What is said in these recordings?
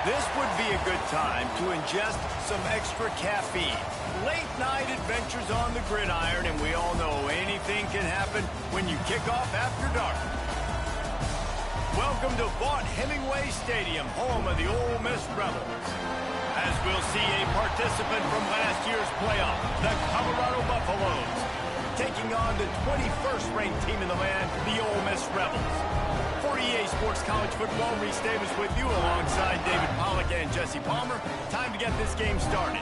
This would be a good time to ingest some extra caffeine. Late night adventures on the gridiron, and we all know anything can happen when you kick off after dark. Welcome to Vaught-Hemingway Stadium, home of the Ole Miss Rebels. As we'll see a participant from last year's playoff, the Colorado Buffaloes, taking on the 21st ranked team in the land, the Ole Miss Rebels. For EA Sports College Football, Reese Davis with you alongside David Pollack and Jesse Palmer. Time to get this game started.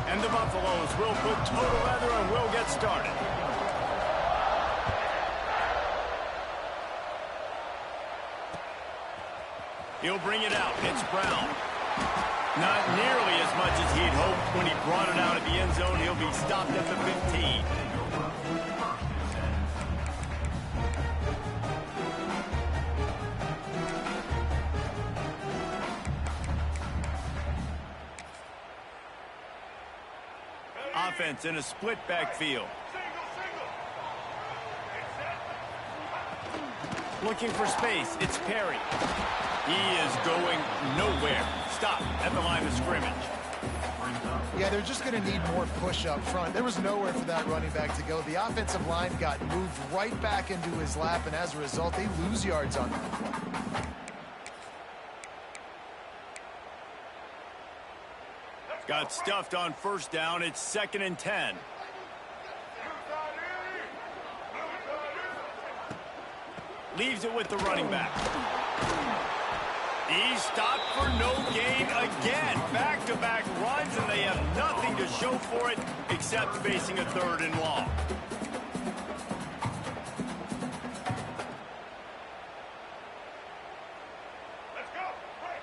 And the Buffaloes will put total leather and will get started. He'll bring it out. It's Brown. Not nearly as much as he'd hoped when he brought it out at the end zone. He'll be stopped at the 15. Offense in a split backfield. Looking for space. It's Perry. He is going nowhere. Stop at the line of scrimmage. Yeah, they're just going to need more push up front. There was nowhere for that running back to go. The offensive line got moved right back into his lap, and as a result, they lose yards on him. Got stuffed on first down. It's 2nd and 10. Leaves it with the running back. He's stopped for no gain again. Back-to-back runs, and they have nothing to show for it except facing a 3rd and long.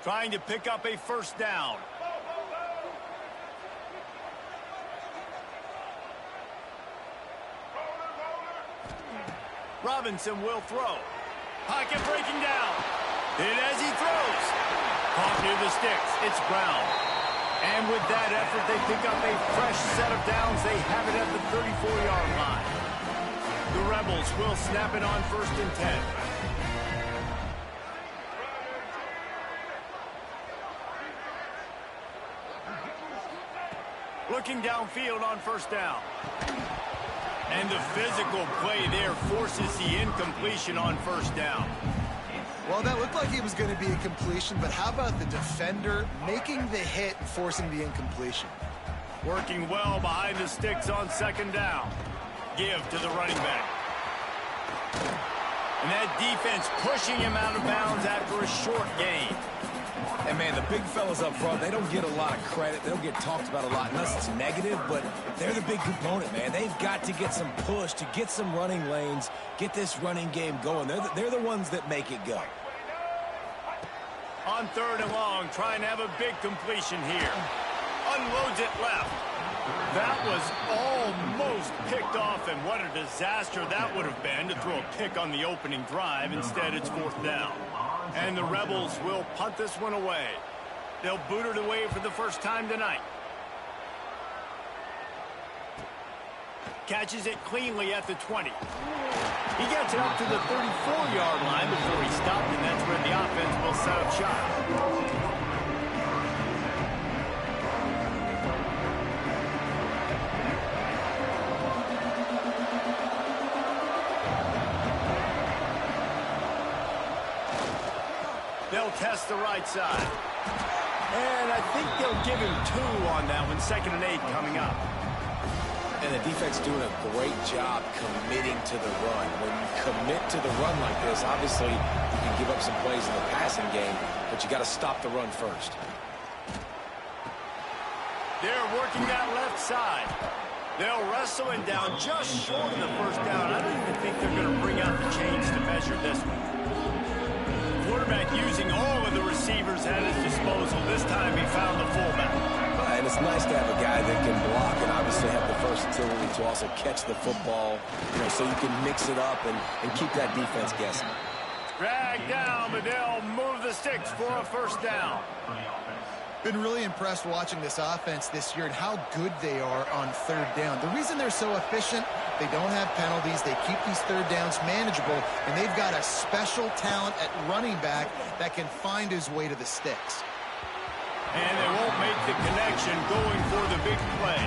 Trying to pick up a first down. Robinson will throw. Pocket breaking down. And as he throws, caught near the sticks, it's Brown. And with that effort, they pick up a fresh set of downs. They have it at the 34-yard line. The Rebels will snap it on 1st and 10. Looking downfield on 1st down. And the physical play there forces the incompletion on 1st down. Well, that looked like it was going to be a completion, but how about the defender making the hit and forcing the incompletion? Working well behind the sticks on 2nd down. Give to the running back. And that defense pushing him out of bounds after a short gain. And, man, the big fellas up front, they don't get a lot of credit. They don't get talked about a lot unless it's negative, but they're the big component, man. They've got to get some push, to get some running lanes, get this running game going. They're the ones that make it go. On 3rd and long, trying to have a big completion here. Unloads it left. That was almost picked off, and what a disaster that would have been to throw a pick on the opening drive. Instead, it's 4th down. And the Rebels will punt this one away. They'll boot it away for the first time tonight. Catches it cleanly at the 20. He gets it up to the 34-yard line before he stopped, and that's where the offense will set up shop. They'll test the right side. And I think they'll give him 2 on that one. 2nd and 8 coming up. And the defense doing a great job committing to the run. When you commit to the run like this, obviously you can give up some plays in the passing game, but you got to stop the run first. They're working that left side. They'll wrestle him down just short of the first down. I don't even think they're going to bring out the chains to measure this one. Quarterback using all of the receivers at his disposal. This time he found the fullback. And it's nice to have a guy that can block and obviously have the versatility to also catch the football, so you can mix it up and keep that defense guessing. Dragged down, but they'll move the sticks for a first down. Been really impressed watching this offense this year and how good they are on third down. The reason they're so efficient, they don't have penalties, they keep these third downs manageable, and they've got a special talent at running back that can find his way to the sticks. And they won't make the connection going for the big play.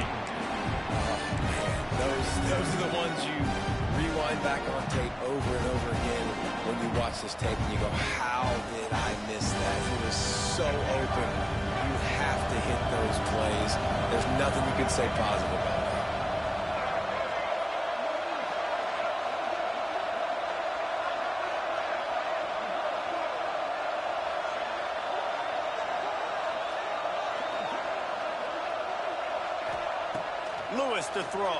Those are the ones you rewind back on tape over and over again when you watch this tape and you go, how did I miss that? It was so open. You have to hit those plays. There's nothing you can say positive about that. Lewis to throw.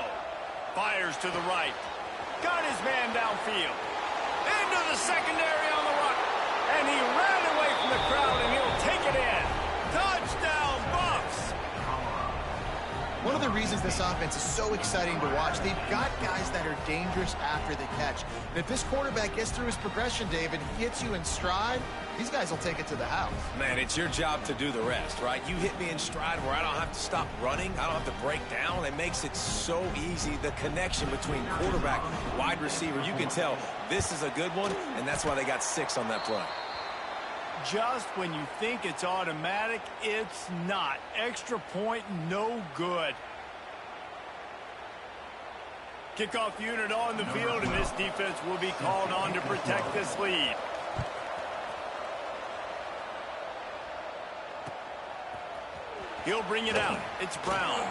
Fires to the right. Got his man downfield. Into the secondary on the run. And he ran away from the crowd, and he'll take it in. Touchdown, Buffs! One of the reasons this offense is so exciting to watch, they've got guys that are dangerous after the catch. And if this quarterback gets through his progression, David, he hits you in stride, these guys will take it to the house. Man, it's your job to do the rest, right? You hit me in stride where I don't have to stop running. I don't have to break down. It makes it so easy. The connection between quarterback, wide receiver, you can tell this is a good one, and that's why they got 6 on that play. Just when you think it's automatic, it's not. Extra point, no good. Kickoff unit on the field, and this defense will be called on to protect this lead. He'll bring it out. It's Brown.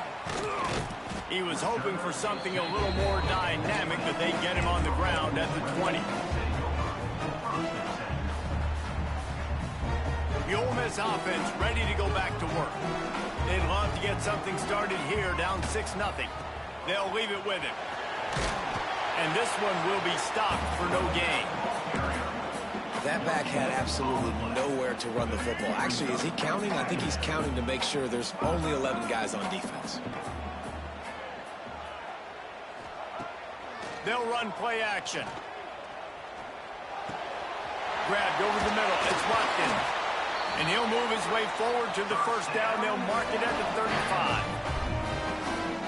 He was hoping for something a little more dynamic, but they get him on the ground at the 20. The Ole Miss offense ready to go back to work. They'd love to get something started here, down 6-0. They'll leave it with him. And this one will be stopped for no gain. That back had absolutely nowhere to run the football. Actually, is he counting? I think he's counting to make sure there's only 11 guys on defense. They'll run play action. Grabbed over the middle. It's Watkins. And he'll move his way forward to the first down. They'll mark it at the 35.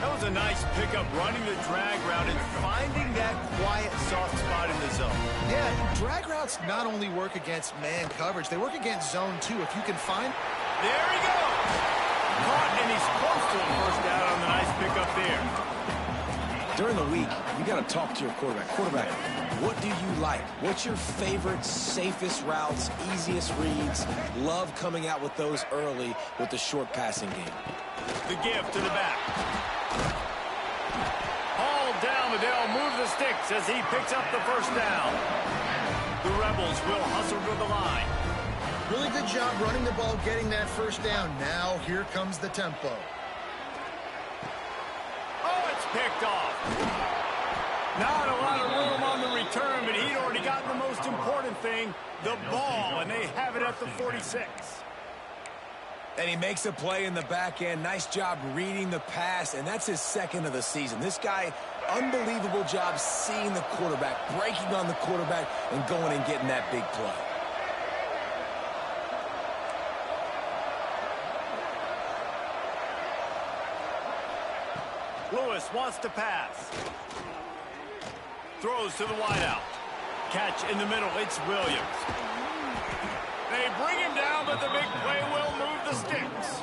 That was a nice pickup, running the drag route and finding that quiet, soft spot in the zone. Yeah, drag routes not only work against man coverage, they work against zone too. If you can find... There he goes! Caught, and he's close to the first down on the nice pickup there. During the week, you got to talk to your quarterback. Quarterback, what do you like? What's your favorite, safest routes, easiest reads? Love coming out with those early with the short passing game. The give to the back. Hauled down, but they'll move the sticks as he picks up the first down. The Rebels will hustle to the line. Really good job running the ball, getting that first down. Now, here comes the tempo. Oh, it's picked off. Not a lot of room on the return, but he'd already gotten the most important thing, the ball, and they have it at the 46. And he makes a play in the back end. Nice job reading the pass, and that's his second of the season. This guy, unbelievable job seeing the quarterback, breaking on the quarterback, and going and getting that big play. Lewis wants to pass. Throws to the wideout. Catch in the middle. It's Williams. They bring him down, but the big play will move the sticks.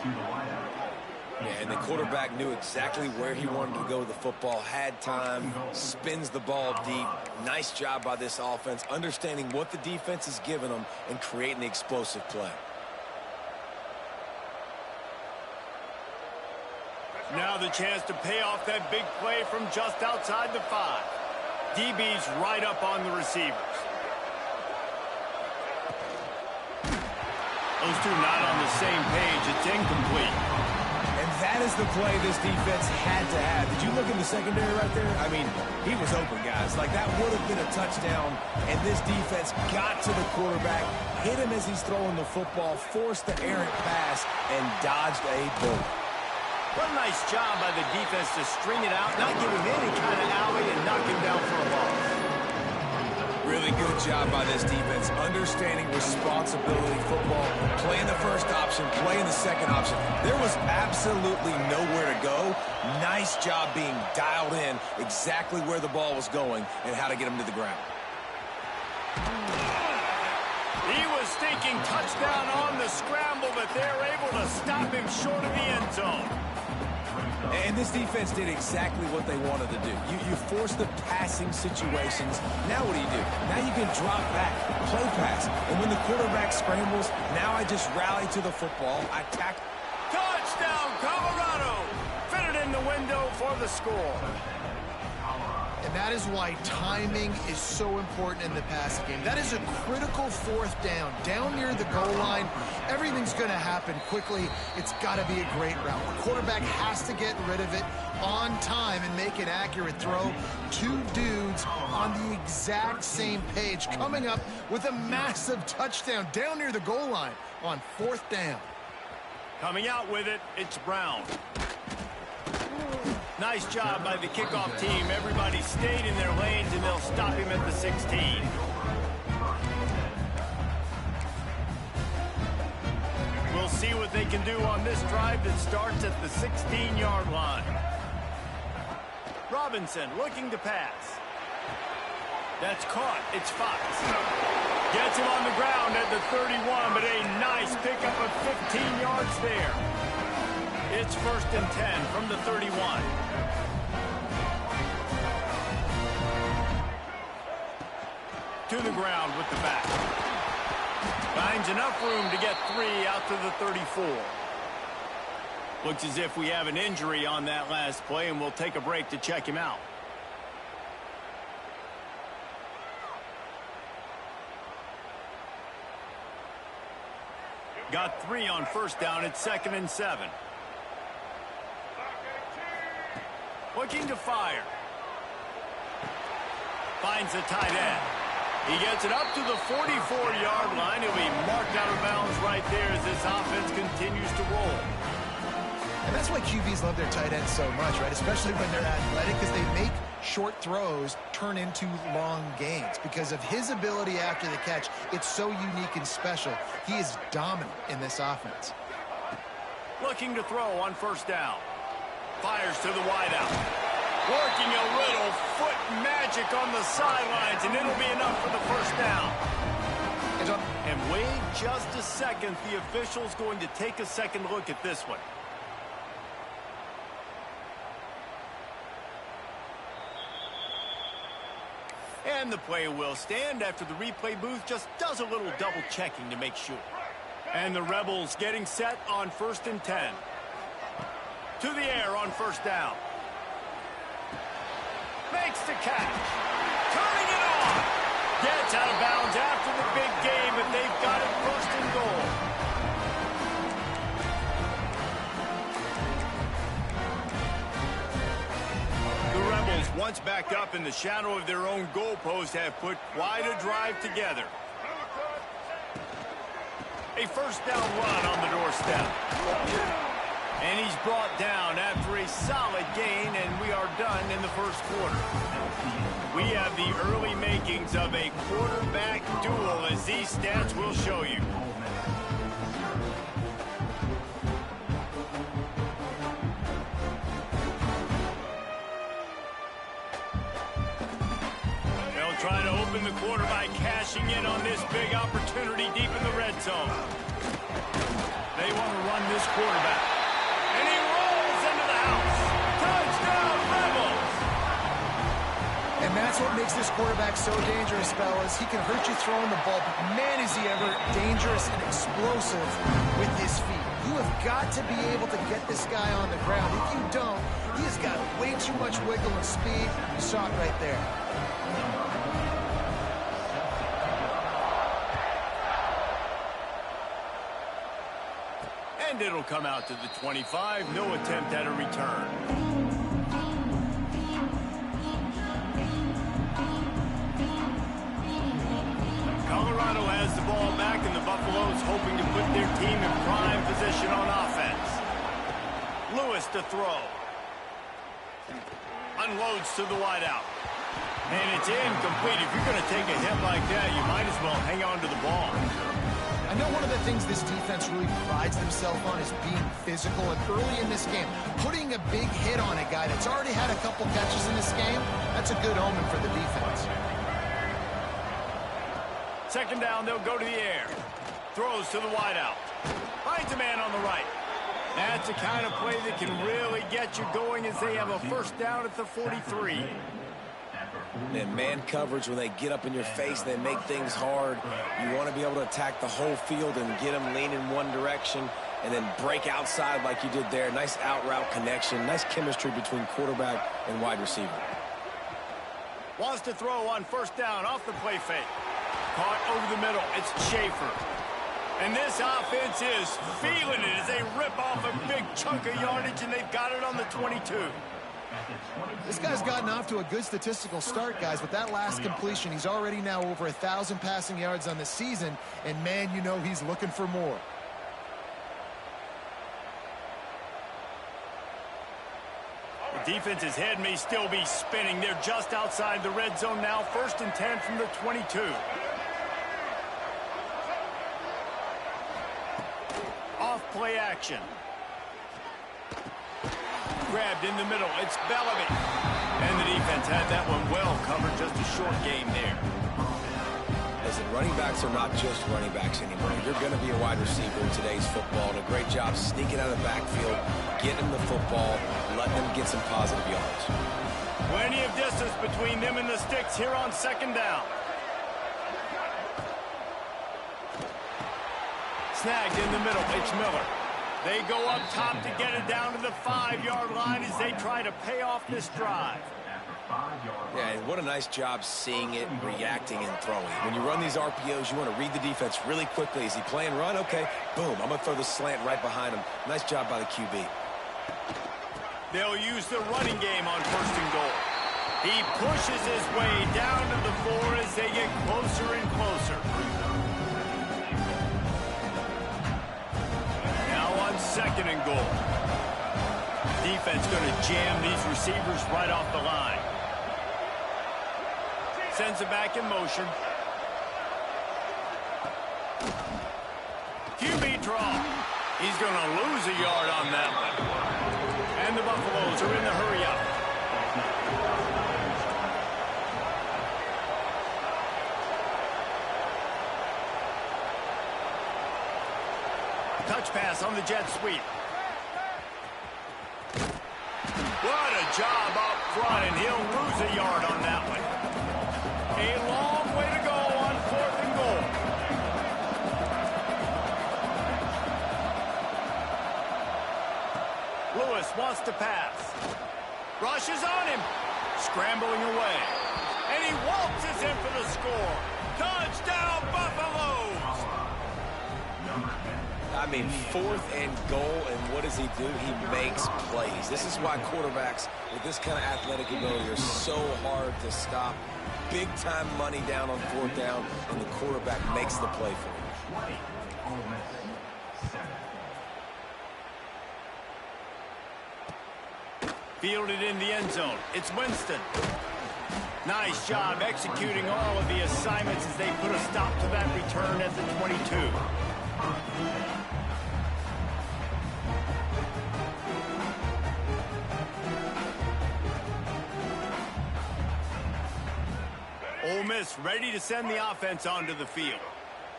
Yeah, and the quarterback knew exactly where he wanted to go with the football, had time, spins the ball deep. Nice job by this offense, understanding what the defense is giving them and creating the explosive play. Now the chance to pay off that big play from just outside the 5. DB's right up on the receivers. Those two not on the same page. It's incomplete. And that is the play this defense had to have. Did you look in the secondary right there? I mean, he was open, guys. Like, that would have been a touchdown, and this defense got to the quarterback, hit him as he's throwing the football, forced the errant pass, and dodged a bullet. What a nice job by the defense to string it out, not give him any kind of alley, and knock him down for a loss. Really good job by this defense, understanding responsibility football, playing the first option, playing the second option. There was absolutely nowhere to go. Nice job being dialed in exactly where the ball was going and how to get him to the ground. He was thinking touchdown on the scramble, but they're able to stop him short of the end zone. And this defense did exactly what they wanted to do. You force the passing situations. Now what do? Now you can drop back, play pass. And when the quarterback scrambles, now I just rally to the football. I tackle. Touchdown, Colorado! Fitted in the window for the score. And that is why timing is so important in the passing game. That is a critical fourth down. Down near the goal line, everything's going to happen quickly. It's got to be a great route. The quarterback has to get rid of it on time and make an accurate throw. Two dudes on the exact same page coming up with a massive touchdown down near the goal line on fourth down. Coming out with it, it's Brown. Nice job by the kickoff team. Everybody stayed in their lanes, and they'll stop him at the 16. We'll see what they can do on this drive that starts at the 16-yard line. Robinson looking to pass. That's caught. It's Fox. Gets him on the ground at the 31, but a nice pickup of 15 yards there. It's 1st and 10 from the 31. To the ground with the back. Finds enough room to get 3 out to the 34. Looks as if we have an injury on that last play, and we'll take a break to check him out. Got 3 on first down. It's 2nd and 7. Looking to fire. Finds the tight end. He gets it up to the 44-yard line. He'll be marked out of bounds right there as this offense continues to roll. And that's why QBs love their tight ends so much, right? Especially when they're athletic, because they make short throws turn into long gains. Because of his ability after the catch, it's so unique and special. He is dominant in this offense. Looking to throw on first down. Fires to the wideout. Working a little foot magic on the sidelines, and it'll be enough for the first down. And wait just a second. The official's going to take a second look at this one. And the play will stand after the replay booth just does a little double checking to make sure. And the Rebels getting set on 1st and 10. To the air on first down. Makes the catch. Turning it on. Gets out of bounds after the big game, but they've got it 1st and goal. The Rebels, once back up in the shadow of their own goalpost, have put quite a drive together. A first down run on the doorstep. And he's brought down after a solid gain, and we are done in the first quarter. We have the early makings of a quarterback duel, as these stats will show you. They'll try to open the quarter by cashing in on this big opportunity deep in the red zone. They want to run this quarterback. And he rolls into the house. Touchdown, Rebels! And that's what makes this quarterback so dangerous, fellas. He can hurt you throwing the ball, but man, is he ever dangerous and explosive with his feet. You have got to be able to get this guy on the ground. If you don't, he has got way too much wiggle and speed. You saw it right there. And it'll come out to the 25. No attempt at a return. Colorado has the ball back, and the Buffaloes hoping to put their team in prime position on offense. Lewis to throw. Unloads to the wideout. And it's incomplete. If you're going to take a hit like that, you might as well hang on to the ball. I know one of the things this defense really prides themselves on is being physical. And early in this game, putting a big hit on a guy that's already had a couple catches in this game, that's a good omen for the defense. Second down, they'll go to the air. Throws to the wideout. Finds a man on the right. That's the kind of play that can really get you going as they have a first down at the 43. And man coverage, when they get up in your face, they make things hard. You want to be able to attack the whole field and get them lean in one direction and then break outside like you did there. Nice out route connection. Nice chemistry between quarterback and wide receiver. Wants to throw on first down off the play fake. Caught over the middle. It's Schaefer. And this offense is feeling it as they rip off a big chunk of yardage, and they've got it on the 22. This guy's gotten off to a good statistical start, guys. With that last completion, he's already now over 1,000 passing yards on the season, and man, you know he's looking for more. The defense's head may still be spinning. They're just outside the red zone now. 1st and 10 from the 22. Off play action. Grabbed in the middle. It's Bellamy. And the defense had that one well covered. Just a short game there. Listen, running backs are not just running backs anymore. You're going to be a wide receiver in today's football. And a great job sneaking out of the backfield, getting them the football, letting them get some positive yards. Plenty of distance between them and the sticks here on second down. Snagged in the middle. It's Miller. They go up top to get it down to the 5-yard line as they try to pay off this drive. Yeah, and what a nice job seeing it, reacting, and throwing. When you run these RPOs, you want to read the defense really quickly. Is he playing run? Okay, boom. I'm going to throw the slant right behind him. Nice job by the QB. They'll use the running game on 1st and goal. He pushes his way down to the 4 as they get closer and closer. Now on 2nd and goal. Defense going to jam these receivers right off the line. Sends it back in motion. QB draw. He's going to lose a yard on that one. And the Buffaloes are in the hurry up. Touch pass on the jet sweep. What a job up front, and he'll lose a yard on that one. A long way to go on 4th and goal. Lewis wants to pass. Rushes on him. Scrambling away. And he waltzes in for the score. Touchdown, Buffaloes! I mean, 4th and goal, and what does he do? He makes plays. This is why quarterbacks with this kind of athletic ability are so hard to stop. Big-time money down on 4th down, and the quarterback makes the play for him. Fielded in the end zone. It's Winston. Nice job executing all of the assignments as they put a stop to that return at the 22. Ole Miss ready to send the offense onto the field.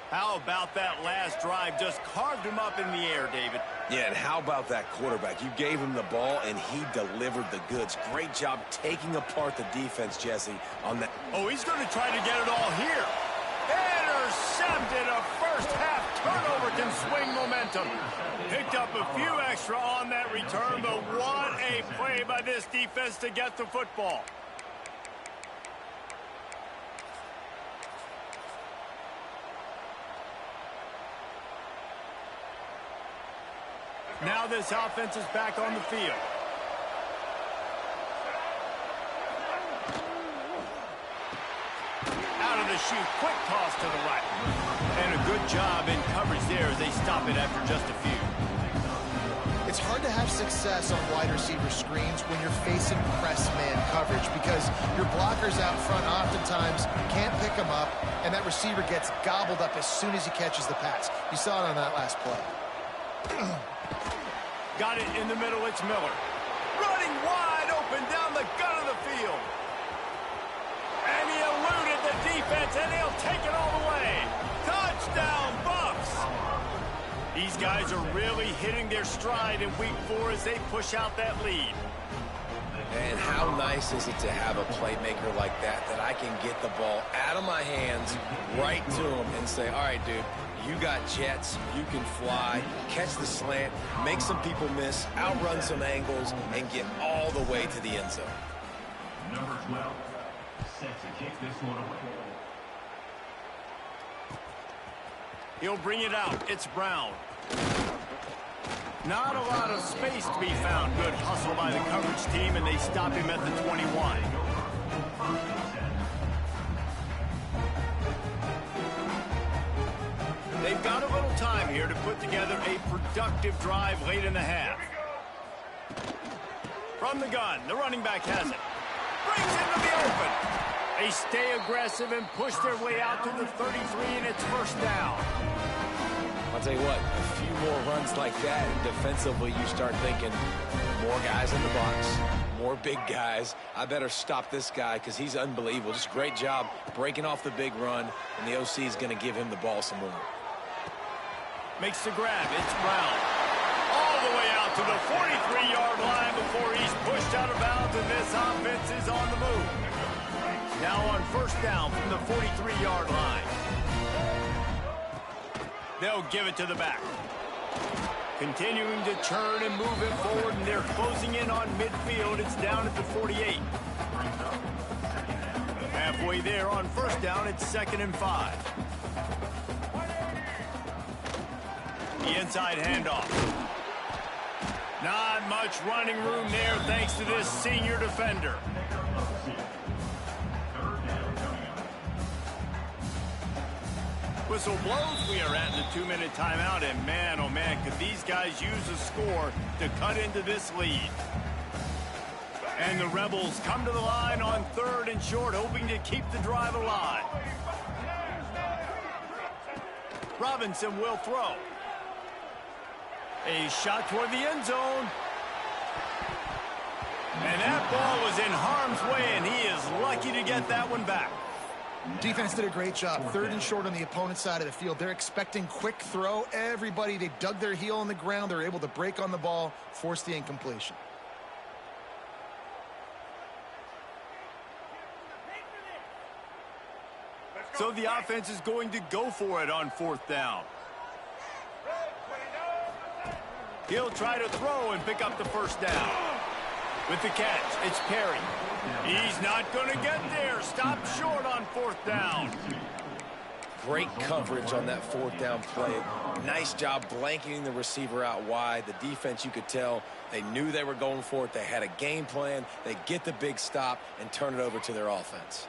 How about that last drive? Just carved him up in the air, David. Yeah, and how about that quarterback? You gave him the ball, and he delivered the goods. Great job taking apart the defense, Jesse, on that. Oh, he's going to try to get it all here. Intercepted. A first-half turnover can swing momentum. Picked up a few extra on that return, but what a play by this defense to get the football. Now this offense is back on the field. Out of the chute, quick toss to the right. And a good job in coverage there as they stop it after just a few. It's hard to have success on wide receiver screens when you're facing press man coverage because your blockers out front oftentimes can't pick them up, and that receiver gets gobbled up as soon as he catches the pass. You saw it on that last play. Got it in the middle. It's Miller. Running wide open down the gut of the field. And he eluded the defense, and he'll take it all the way. Touchdown, Bucks! These guys are really hitting their stride in week 4 as they push out that lead. And how nice is it to have a playmaker like that I can get the ball out of my hands right to him and say, all right, dude, you got jets, you can fly, catch the slant, make some people miss, outrun some angles, and get all the way to the end zone. Number 12, set to kick this one away. He'll bring it out. It's Brown. Not a lot of space to be found. Good hustle by the coverage team, and they stop him at the 21. They've got a little time here to put together a productive drive late in the half. From the gun, the running back has it. Brings it to the open. They stay aggressive and push their way out to the 33, and it's first down. I'll tell you what, a few more runs like that, and defensively you start thinking, more guys in the box, more big guys. I better stop this guy because he's unbelievable. Just great job breaking off the big run, and the OC is going to give him the ball some more. Makes the grab. It's Brown. All the way out to the 43-yard line before he's pushed out of bounds, and this offense is on the move. Now on first down from the 43-yard line. They'll give it to the back. Continuing to turn and move it forward, and they're closing in on midfield. It's down at the 48. Halfway there on first down, it's 2nd and 5. The inside handoff. Not much running room there thanks to this senior defender. Whistle blows. We are at the 2-minute timeout, and man, oh man, could these guys use a score to cut into this lead. And the Rebels come to the line on 3rd and short, hoping to keep the drive alive. Robinson will throw. A shot toward the end zone. And that ball was in harm's way, and he is lucky to get that one back. Defense did a great job. 3rd and short on the opponent's side of the field. They're expecting quick throw. Everybody, they dug their heel on the ground. They're able to break on the ball, force the incompletion. So the offense is going to go for it on 4th down. He'll try to throw and pick up the first down. With the catch, it's Perry. He's not going to get there. Stopped short on 4th down. Great coverage on that 4th down play. Nice job blanketing the receiver out wide. The defense, you could tell, they knew they were going for it. They had a game plan. They get the big stop and turn it over to their offense.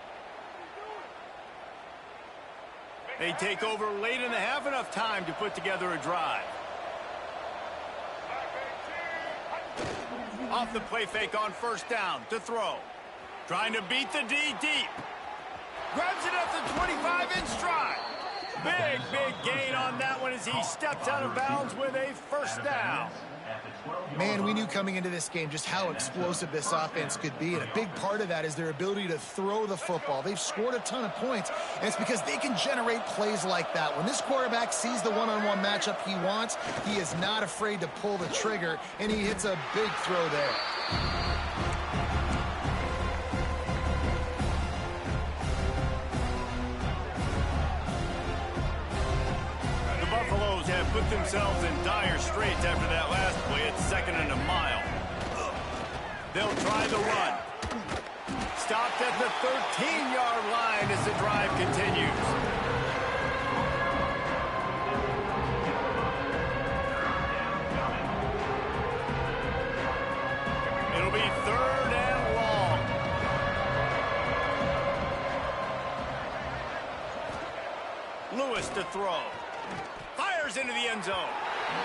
They take over late in the half, enough time to put together a drive. Off the play fake on first down to throw. Trying to beat the D deep. Grabs it at the 25 in stride. Big gain on that one as he steps out of bounds with a first down. Man, we knew coming into this game just how explosive this offense could be, and a big part of that is their ability to throw the football. They've scored a ton of points, and it's because they can generate plays like that. When this quarterback sees the one-on-one matchup he wants, he is not afraid to pull the trigger, and he hits a big throw there. Have put themselves in dire straits after that last play. It's 2nd and a mile. They'll try the run. Stopped at the 13-yard line as the drive continues. It'll be 3rd and long. Lewis to throw. Fires into the end zone.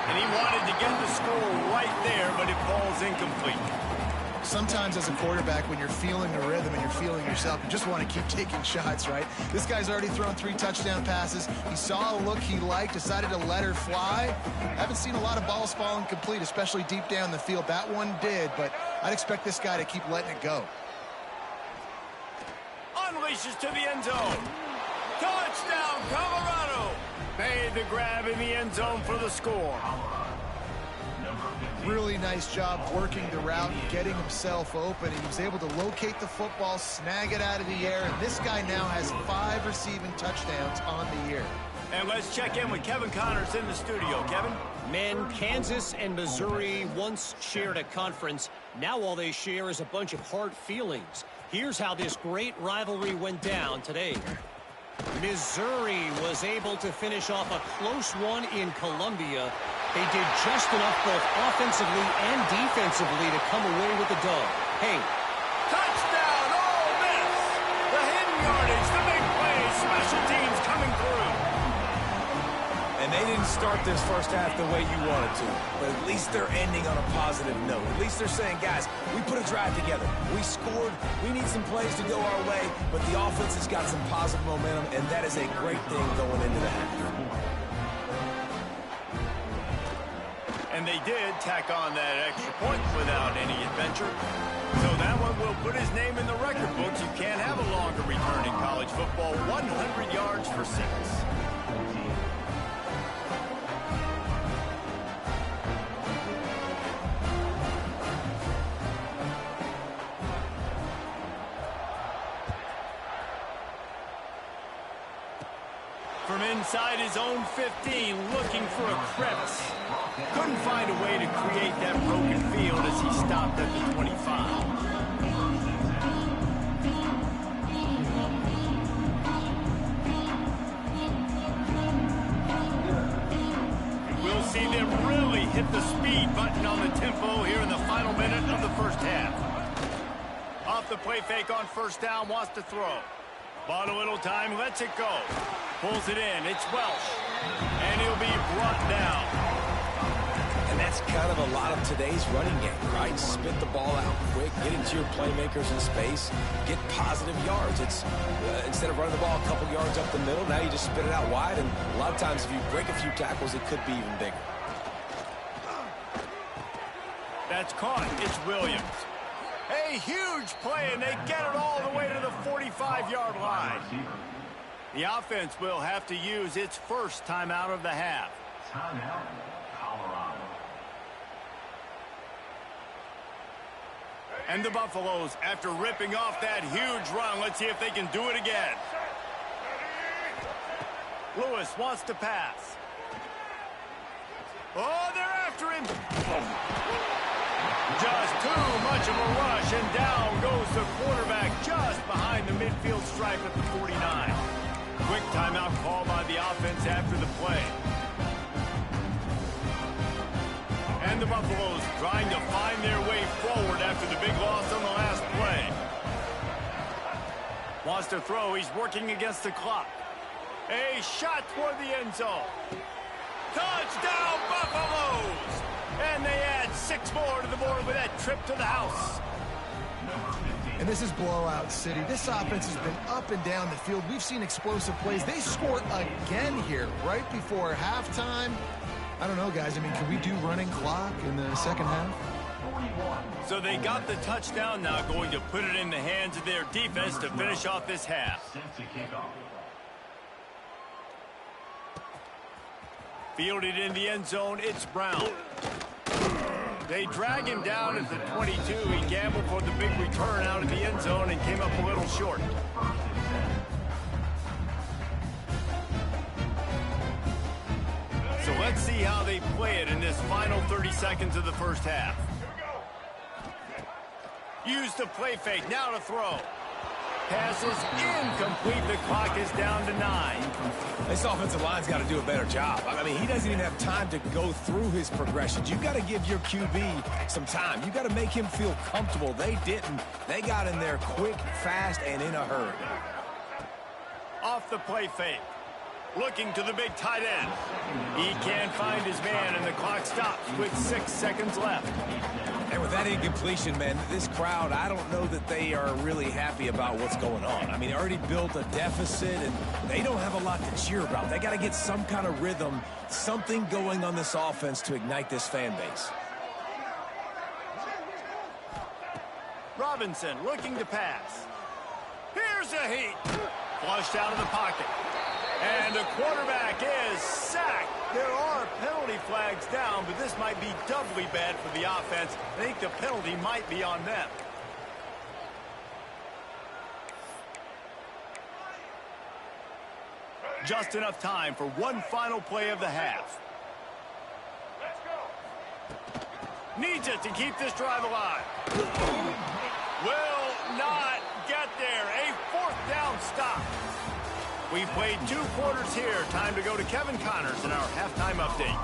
And he wanted to get the score right there, but it falls incomplete. Sometimes as a quarterback, when you're feeling the rhythm and you're feeling yourself, you just want to keep taking shots, right? This guy's already thrown 3 touchdown passes. He saw a look he liked, decided to let her fly. Haven't seen a lot of balls fall incomplete, especially deep down the field. That one did, but I'd expect this guy to keep letting it go. Unleashes to the end zone. Touchdown, Colorado! Made the grab in the end zone for the score. Really nice job working the route and getting himself open. He was able to locate the football, snag it out of the air, and this guy now has 5 receiving touchdowns on the year. And let's check in with Kevin Connors in the studio. Kevin? Men, Kansas and Missouri once shared a conference. Now all they share is a bunch of hard feelings. Here's how this great rivalry went down today. Missouri was able to finish off a close one in Columbia. They did just enough both offensively and defensively to come away with the dub. Hey. Touchdown, Ole Miss! The hidden yardage, the big plays, special teams coming through. And they didn't start this first half the way you wanted to, but at least they're ending on a positive note. At least they're saying, guys, we put a drive together. We scored. We need some plays to go our way, but the offense has got some positive momentum, and that is a great thing going into the half. And they did tack on that extra point without any adventure. So that one will put his name in the record books. You can't have a longer return in college football. 100 yards for 6. From inside his own 15, looking for a crevice. Couldn't find a way to create that broken field as he stopped at the 25. We'll see them really hit the speed button on the tempo here in the final minute of the first half. Off the play fake on first down, wants to throw. Bought a little time, lets it go. Pulls it in, it's Welsh. And he'll be brought down. And that's kind of a lot of today's running game, right? Spit the ball out quick, get into your playmakers in space, get positive yards. It's instead of running the ball a couple yards up the middle, now you just spit it out wide, and a lot of times if you break a few tackles, it could be even bigger. That's caught. It's Williams. A huge play, and they get it all the way to the 45-yard line. The offense will have to use its first timeout of the half. Timeout, Colorado. And the Buffaloes, after ripping off that huge run, let's see if they can do it again. Lewis wants to pass. Oh, they're after him. Just too much of a rush, and down goes the quarterback just behind the midfield stripe at the 49. Quick timeout call by the offense after the play. And the Buffaloes trying to find their way forward after the big loss on the last play. Wants to throw. He's working against the clock. A shot toward the end zone. Touchdown, Buffaloes! And they add 6 more to the board with that trip to the house. And this is blowout city. This offense has been up and down the field. We've seen explosive plays. They scored again here right before halftime. I don't know, guys. I mean, can we do running clock in the second half? So they got the touchdown, now going to put it in the hands of their defense to finish off this half. Fielded in the end zone, it's Brown. They drag him down at the 22. He gambled for the big return out of the end zone and came up a little short. So let's see how they play it in this final 30 seconds of the first half. Use the play fake, now to throw. Pass is incomplete. The clock is down to 9. This offensive line's got to do a better job. I mean, he doesn't even have time to go through his progressions. You've got to give your QB some time. You've got to make him feel comfortable. They didn't. They got in there quick, fast, and in a hurry. Off the play fake. Looking to the big tight end. He can't find his man, and the clock stops with 6 seconds left. And with that incompletion, man, this crowd, I don't know that they are really happy about what's going on. I mean, they already built a deficit, and they don't have a lot to cheer about. They got to get some kind of rhythm, something going on this offense to ignite this fan base. Robinson looking to pass. Here's a heat. Flushed out of the pocket. And the quarterback is sacked. There are penalty flags down, but this might be doubly bad for the offense. I think the penalty might be on them. Just enough time for one final play of the half. Needs it to keep this drive alive. Will not get there. A 4th down stop. We've played 2 quarters here. Time to go to Kevin Connors in our halftime update.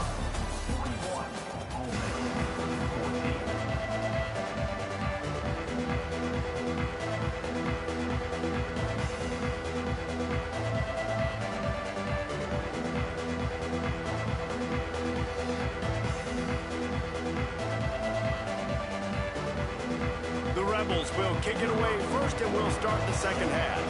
The Rebels will kick it away first, and we'll start the second half.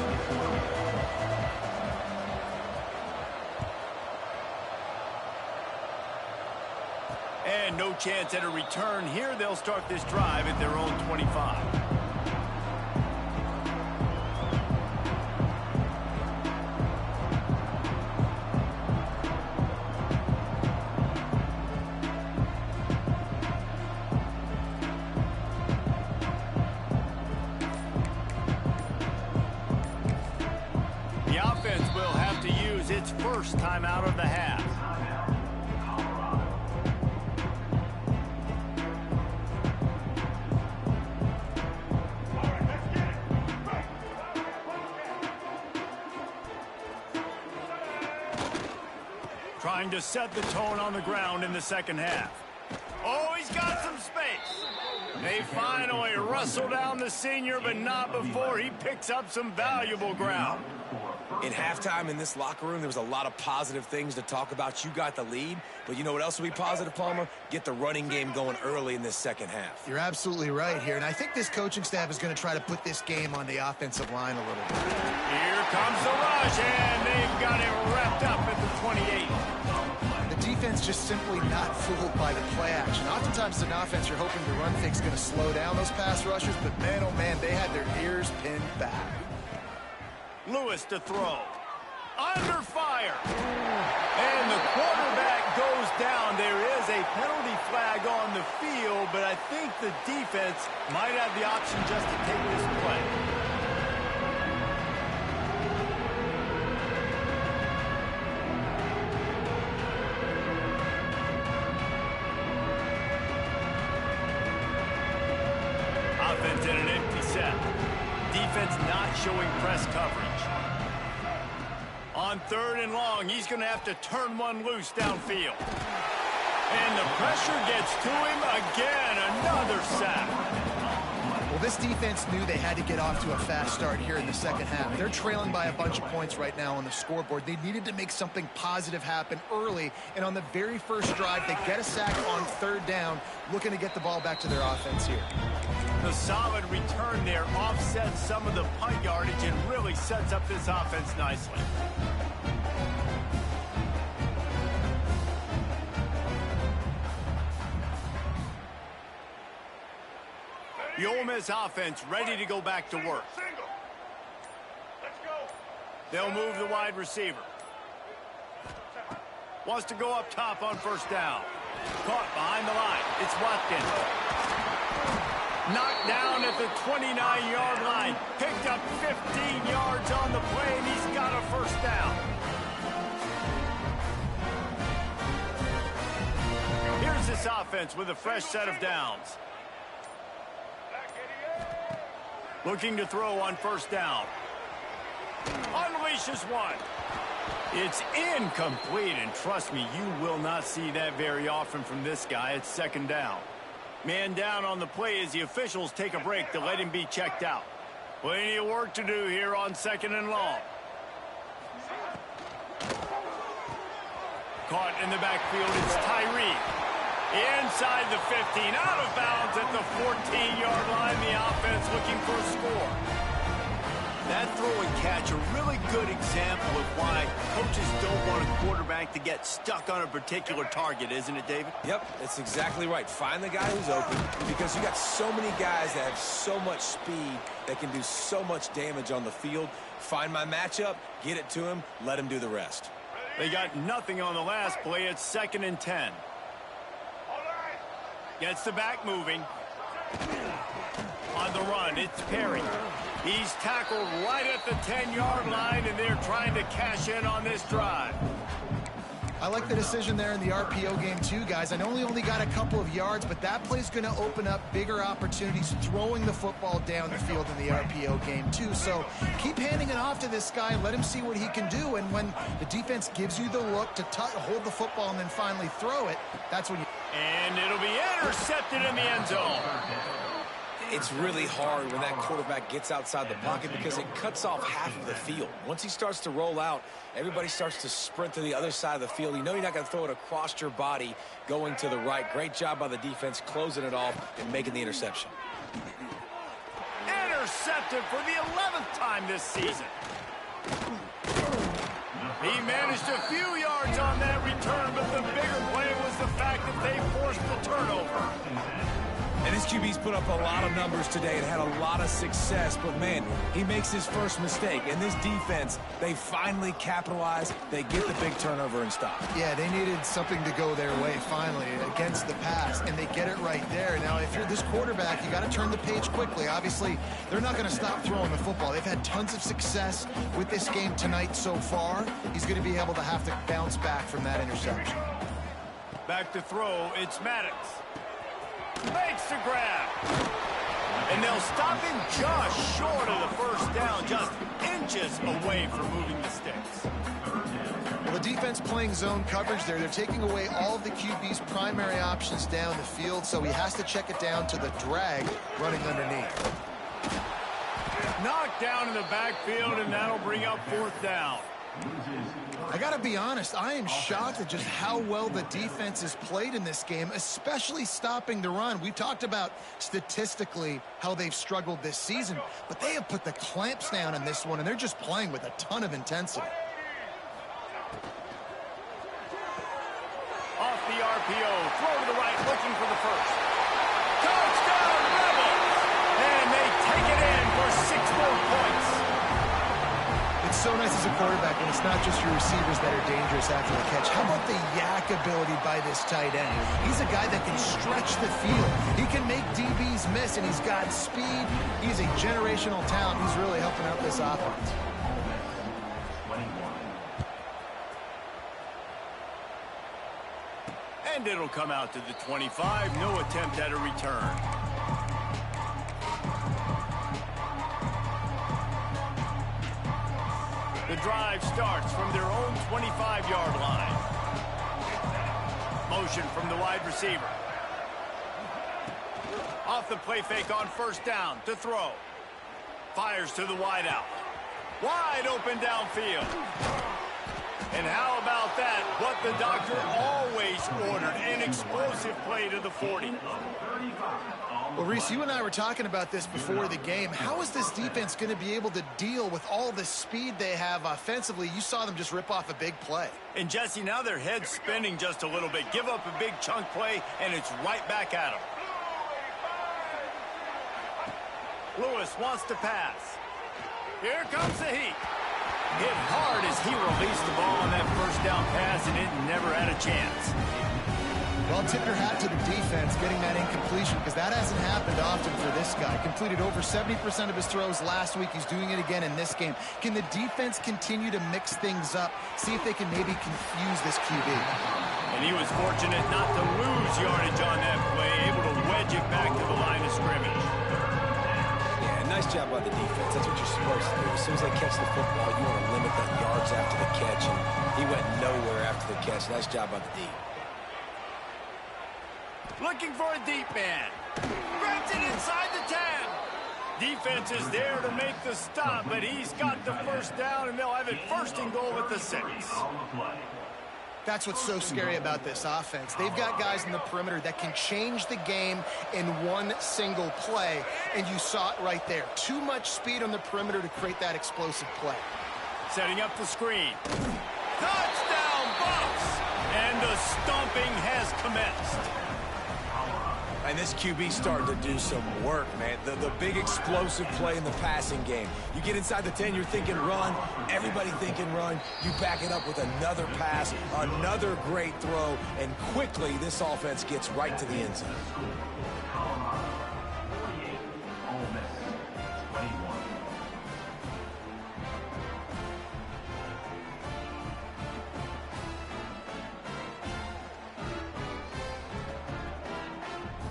And no chance at a return here. They'll start this drive at their own 25. The offense will have to use its first timeout of the half. Trying to set the tone on the ground in the second half. Oh, he's got some space. They finally wrestle down the senior, but not before he picks up some valuable ground. In halftime in this locker room, there was a lot of positive things to talk about. You got the lead, but you know what else will be positive, Palmer? Get the running game going early in this second half. You're absolutely right here, and I think this coaching staff is going to try to put this game on the offensive line a little bit. Here comes the rush, and they've got it wrapped up at the 28. The defense just simply not fooled by the play action. Oftentimes, as an offense, you're hoping the run fake's going to slow down those pass rushers, but man, oh man, they had their ears pinned back. Lewis to throw. Under fire. And the quarterback goes down. There is a penalty flag on the field, but I think the defense might have the option just to take this play. Offense in an empty set. Defense not showing press coverage. On 3rd and long, he's going to have to turn one loose downfield. And the pressure gets to him again. Another sack. Well, this defense knew they had to get off to a fast start here in the second half. They're trailing by a bunch of points right now on the scoreboard. They needed to make something positive happen early. And on the very first drive, they get a sack on 3rd down, looking to get the ball back to their offense here. The solid return there offsets some of the punt yardage and really sets up this offense nicely. The Ole Miss offense ready to go back to work. They'll move the wide receiver. Wants to go up top on 1st down. Caught behind the line. It's Watkins. Knocked down at the 29-yard line. Picked up 15 yards on the play, and he's got a 1st down. Here's this offense with a fresh set of downs. Looking to throw on 1st down. Unleashes one. It's incomplete, and trust me, you will not see that very often from this guy. It's 2nd down. Man down on the play as the officials take a break to let him be checked out. Plenty of work to do here on 2nd and long. caught in the backfield. It's Tyree. Inside the 15, out of bounds at the 14-yard line. The offense looking for a score. That throw and catch, a really good example of why coaches don't want a quarterback to get stuck on a particular target, isn't it, David? Yep, that's exactly right. Find the guy who's open, because you got so many guys that have so much speed that can do so much damage on the field. Find my matchup, get it to him, let him do the rest. They got nothing on the last play. It's 2nd and 10. Gets the back moving. On the run, it's Perry. He's tackled right at the 10-yard line, and they're trying to cash in on this drive. I like the decision there in the RPO game too, guys. I know he only got a couple of yards, but that play's going to open up bigger opportunities throwing the football down the field in the RPO game too. So keep handing it off to this guy. Let him see what he can do. And when the defense gives you the look to hold the football and then finally throw it, that's when you... And it'll be intercepted in the end zone. It's really hard when that quarterback gets outside the pocket because it cuts off half of the field. Once he starts to roll out, everybody starts to sprint to the other side of the field. You know you're not going to throw it across your body going to the right. Great job by the defense closing it off and making the interception. Intercepted for the 11th time this season. He managed a few yards on that return, but the bigger play was the fact that they forced the turnover. And his QB's put up a lot of numbers today and had a lot of success, but man, he makes his first mistake. And this defense, they finally capitalize, they get the big turnover and stop. Yeah, they needed something to go their way finally against the pass, and they get it right there. Now, if you're this quarterback, you got to turn the page quickly. Obviously, they're not going to stop throwing the football. They've had tons of success with this game tonight so far. He's going to be able to have to bounce back from that interception. Back to throw, it's Maddox. Makes the grab. And they'll stop him just short of the first down, just inches away from moving the sticks. Well, the defense playing zone coverage there. They're taking away all of the QB's primary options down the field, so he has to check it down to the drag running underneath. Knocked down in the backfield, and that'll bring up 4th down. I got to be honest, I am shocked at just how well the defense has played in this game, especially stopping the run. We've talked about statistically how they've struggled this season, but they have put the clamps down in this one, and they're just playing with a ton of intensity. Off the RPO, throw to the right, looking for the first. Touchdown, Rebels! And they take it in for 6 more points. It's so nice as a quarterback when it's not just your receivers that are dangerous after the catch. How about the yak ability by this tight end? He's a guy that can stretch the field. He can make DBs miss, and he's got speed. He's a generational talent. He's really helping out this offense. And it'll come out to the 25. No attempt at a return. The drive starts from their own 25-yard line. Motion from the wide receiver. Off the play fake on first down to throw. Fires to the wideout. Wide open downfield. And how about that? What the doctor always ordered, an explosive play to the 40. Well, Reese, you and I were talking about this before the game. How is this defense going to be able to deal with all the speed they have offensively? You saw them just rip off a big play. And, Jesse, now their head's spinning just a little bit. Give up a big chunk play, and it's right back at them. Lewis wants to pass. Here comes the heat. Hit hard as he released the ball on that first down pass, and it never had a chance. Well, tip your hat to the defense getting that incompletion, because that hasn't happened often for this guy. Completed over 70% of his throws last week. He's doing it again in this game. Can the defense continue to mix things up, see if they can maybe confuse this QB? And he was fortunate not to lose yardage on that play, able to wedge it back to the line of scrimmage. Nice job by the defense. That's what you're supposed to do. As soon as they catch the football, you want to limit the yards after the catch, and he went nowhere after the catch. Nice job by the D. Looking for a deep man. Grabs it inside the 10. Defense is there to make the stop, but he's got the first down, and they'll have it 1st and goal at the 6. That's what's so scary about this offense. They've got guys in the perimeter that can change the game in one single play, and you saw it right there. Too much speed on the perimeter to create that explosive play. Setting up the screen. Touchdown, Bucks! And the stomping has commenced. And this QB's starting to do some work, man. The big explosive play in the passing game. You get inside the 10, you're thinking run. Everybody thinking run. You back it up with another pass, another great throw, and quickly this offense gets right to the end zone. 48, Ole Miss, 21.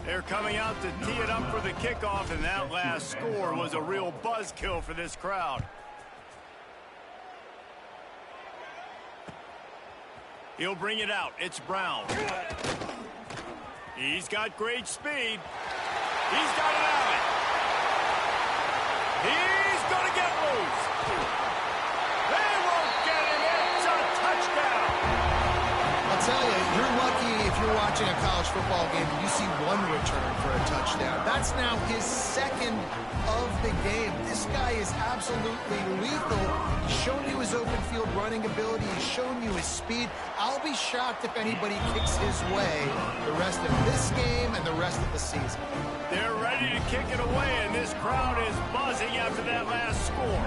They're coming out to tee it up for the kickoff, and that last score was a real buzzkill for this crowd. He'll bring it out. It's Brown. He's got great speed. He's got it out. He's going to get loose. They won't get him. It's a touchdown. I'll tell you, you're lucky if you're watching a college football game and you see one return for a touchdown. That's now his second of the game. This guy is absolutely lethal. He's shown you his open field running ability. He's shown you his speed. I'll be shocked if anybody kicks his way the rest of this game and the rest of the season. They're ready to kick it away, and this crowd is buzzing after that last score.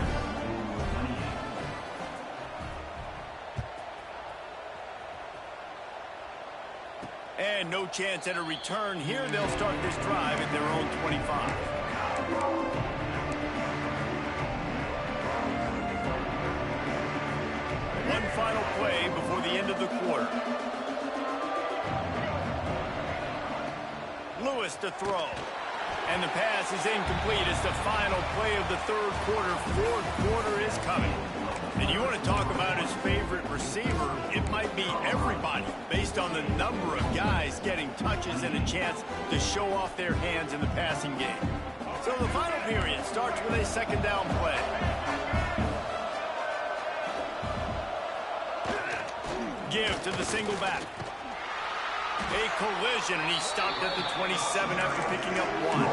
And no chance at a return here. They'll start this drive at their own 25. One final play before the end of the quarter. Lewis to throw. And the pass is incomplete. It's the final play of the third quarter. Fourth quarter is coming. And you want to talk about his favorite receiver, it might be everybody based on the number of guys getting touches and a chance to show off their hands in the passing game. So the final period starts with a second down play. Give to the single back. A collision, and he stopped at the 27 after picking up one.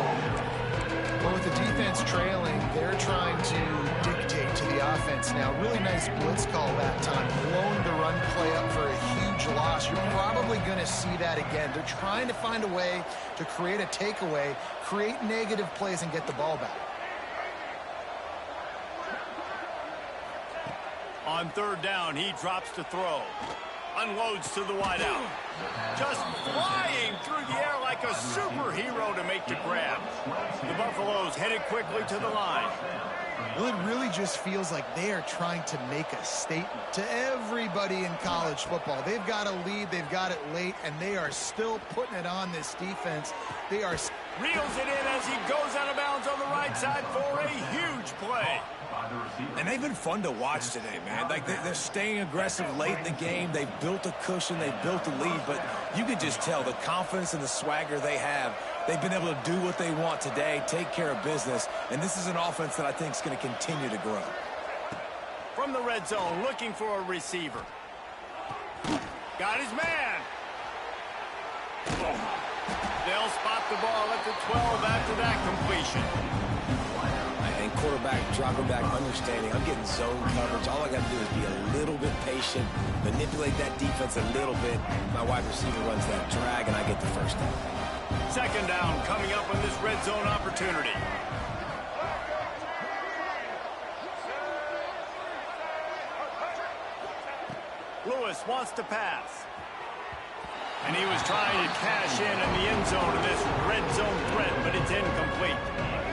Well, with the defense trailing, they're trying to dictate to the offense now. Really nice blitz call that time. Blowing the run play up for a huge loss. You're probably going to see that again. They're trying to find a way to create a takeaway, create negative plays, and get the ball back. On third down, he drops to throw. Unloads to the wideout. Just flying through the air like a superhero to make the grab. The Buffaloes headed quickly to the line. Well, it really just feels like they are trying to make a statement to everybody in college football. They've got a lead, they've got it late, and they are still putting it on this defense. They are... Reels it in as he goes out of bounds on the right side for a huge play. And they've been fun to watch today, man. Like, they're staying aggressive late in the game. They've built a cushion. They've built a lead. But you can just tell the confidence and the swagger they have. They've been able to do what they want today, take care of business. And this is an offense that I think is going to continue to grow. From the red zone, looking for a receiver. Got his man. They'll spot the ball at the 12 after that completion. And quarterback dropping back, understanding I'm getting zone coverage. All I got to do is be a little bit patient, manipulate that defense a little bit. My wide receiver runs that drag, and I get the first down. Second down coming up on this red zone opportunity. Lewis wants to pass. And he was trying to cash in the end zone of this red zone threat, but it's incomplete.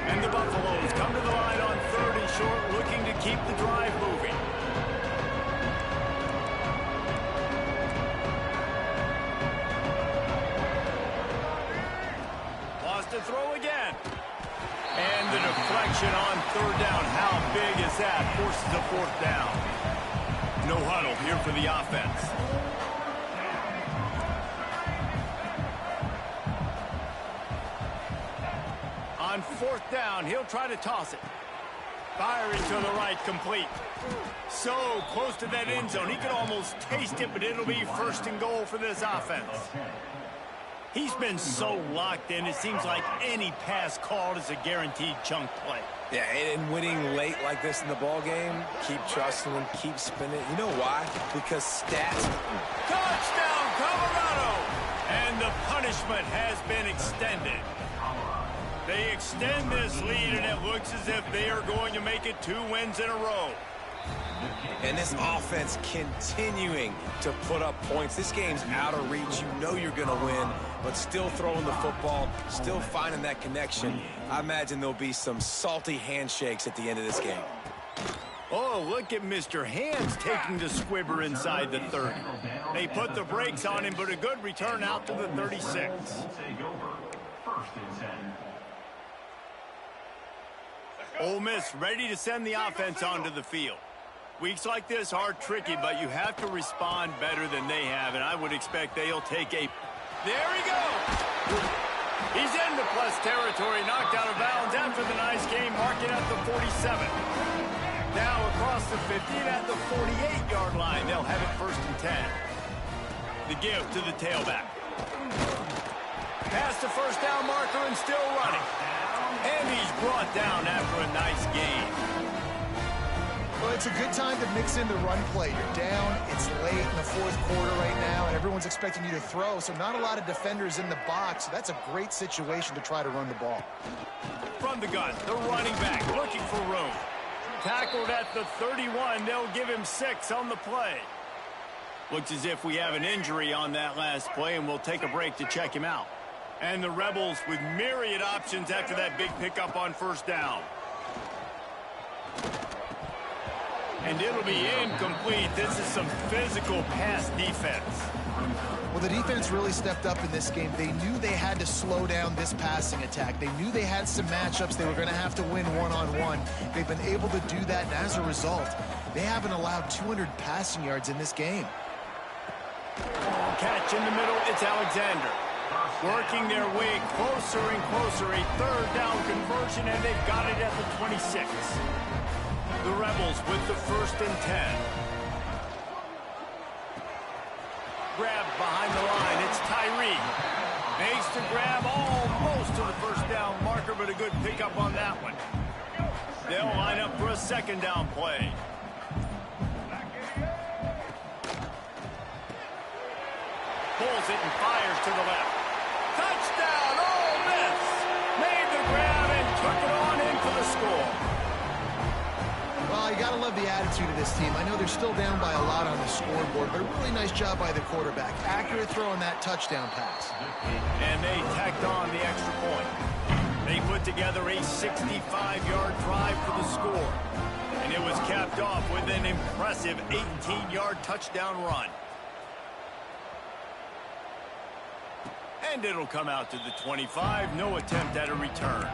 And the Buffaloes come to the line on third and short, looking to keep the drive moving. Wants to throw again. And the deflection on third down. How big is that? Forces a fourth down. No huddle here for the offense. On fourth down, he'll try to toss it. Firing to the right, complete. So close to that end zone. He could almost taste it, but it'll be first and goal for this offense. He's been so locked in, it seems like any pass called is a guaranteed chunk play. Yeah, and winning late like this in the ball game, keep trusting him, keep spinning. You know why? Because stats. Touchdown, Colorado! And the punishment has been extended. They extend this lead, and it looks as if they are going to make it 2 wins in a row. And this offense continuing to put up points. This game's out of reach. You know you're going to win, but still throwing the football, still finding that connection. I imagine there'll be some salty handshakes at the end of this game. Oh, look at Mr. Hands taking the squibber inside the 30. They put the brakes on him, but a good return out to the 36. Ole Miss ready to send the offense onto the field. Weeks like this are tricky, but you have to respond better than they have, and I would expect they'll take a... There he goes! He's into plus territory, knocked out of bounds after the nice game, marking at the 47. Now across the 50 and at the 48-yard line, they'll have it first and 10. The give to the tailback. Past the first down marker and still running. And he's brought down after a nice game. Well, it's a good time to mix in the run play. You're down, it's late in the fourth quarter right now, and everyone's expecting you to throw, so not a lot of defenders in the box. So that's a great situation to try to run the ball. From the gun, the running back looking for room. Tackled at the 31, they'll give him 6 on the play. Looks as if we have an injury on that last play, and we'll take a break to check him out. And the Rebels with myriad options after that big pickup on first down. And it'll be incomplete. This is some physical pass defense. Well, the defense really stepped up in this game. They knew they had to slow down this passing attack. They knew they had some matchups they were going to have to win one-on-one. They've been able to do that, and as a result, they haven't allowed 200 passing yards in this game. Catch in the middle, it's Alexander. Working their way closer and closer. A third down conversion, and they've got it at the 26. The Rebels with the first and 10. Grab behind the line. It's Tyree. Makes the grab almost to the first down marker, but a good pickup on that one. They'll line up for a second down play. Pulls it and fires to the left. Touchdown, Ole Miss! Made the grab and took it on in for the score. Well, you got to love the attitude of this team. I know they're still down by a lot on the scoreboard, but a really nice job by the quarterback. Accurate throw on that touchdown pass. And they tacked on the extra point. They put together a 65-yard drive for the score. And it was capped off with an impressive 18-yard touchdown run. And it'll come out to the 25. No attempt at a return.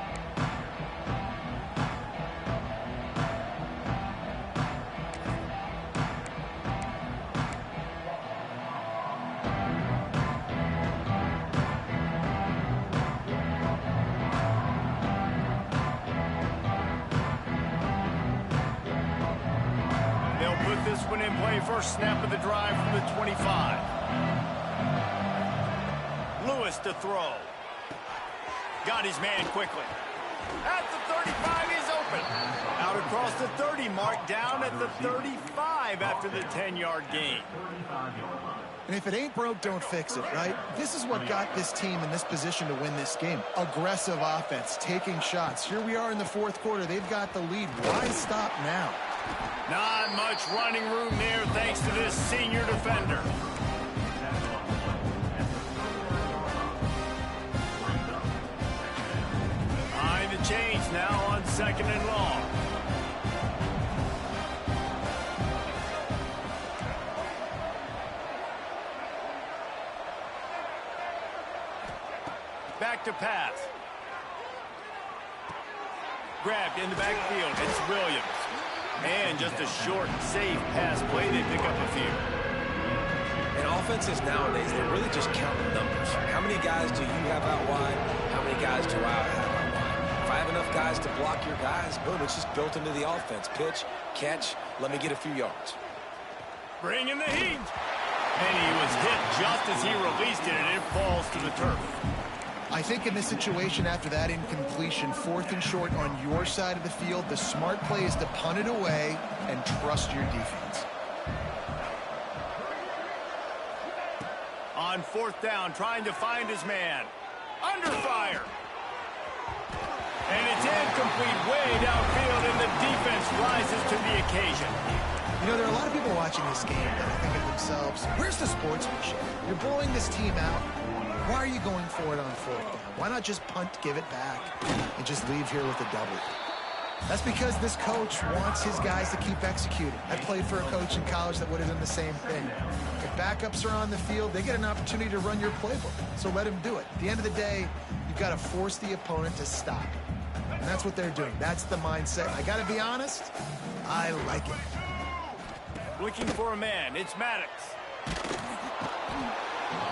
They'll put this one in play. First snap of the drive from the 25. Lewis to throw. Got his man quickly. At the 35, he's open. Out across the 30 mark, down at the 35 after the 10-yard gain. And if it ain't broke, don't fix it, right? This is what got this team in this position to win this game. Aggressive offense, taking shots. Here we are in the fourth quarter. They've got the lead. Why stop now? Not much running room there thanks to this senior defender. Behind the chains now on second and long. Back to pass. Grabbed in the backfield. It's Williams. And just a short, safe pass play. They pick up a few. And offenses nowadays, they really just count the numbers. How many guys do you have out wide? How many guys do I have out wide? If I have enough guys to block your guys, boom, it's just built into the offense. Pitch, catch, let me get a few yards. Bring in the heat. And he was hit just as he released it, and it falls to the turf. I think in this situation, after that incompletion, 4th and short on your side of the field, the smart play is to punt it away and trust your defense. On 4th down, trying to find his man. Under fire. And it's incomplete way downfield, and the defense rises to the occasion. You know, there are a lot of people watching this game that are thinking to themselves, where's the sportsmanship? You're blowing this team out. Why are you going for it on 4th down? Why not just punt, give it back, and just leave here with a W? That's because this coach wants his guys to keep executing. I played for a coach in college that would have done the same thing. If backups are on the field, they get an opportunity to run your playbook, so let them do it. At the end of the day, you've got to force the opponent to stop. And that's what they're doing. That's the mindset. I got to be honest, I like it. Looking for a man. It's Maddox.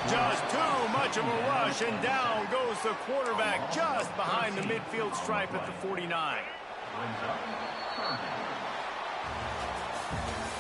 Just too much of a rush, and down goes the quarterback just behind the midfield stripe at the 49.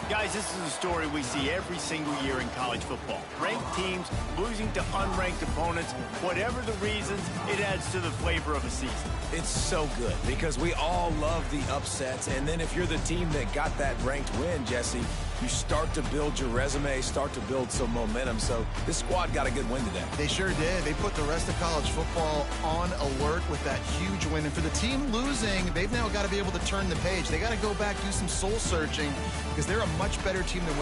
Guys, this is a story we see every single year in college football. Ranked teams losing to unranked opponents. Whatever the reasons, it adds to the flavor of a season. It's so good because we all love the upsets, and then if you're the team that got that ranked win, Jesse, you start to build your resume, start to build some momentum. So this squad got a good win today. They sure did. They put the rest of college football on alert with that huge win. And for the team losing, they've now got to be able to turn the page. They got to go back, do some soul searching, because they're a much better team than